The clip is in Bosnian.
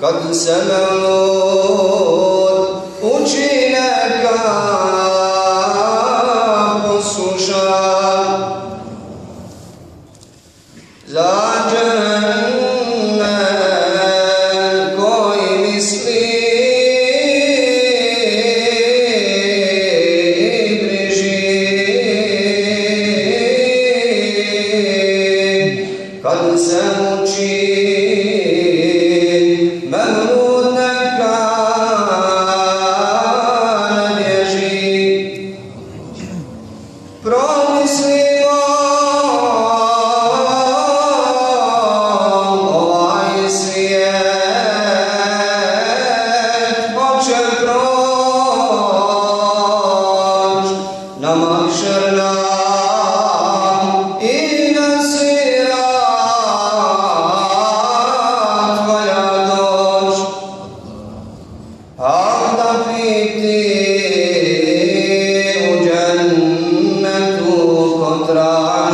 kad se melod uči neka posluša. Za džennet koji misli kad se muči melud neka ne bježi. Promislimo ovaj svijet hoće proć na mahšer nam i na sirat valja doć. Al da biti u džennetu ko traži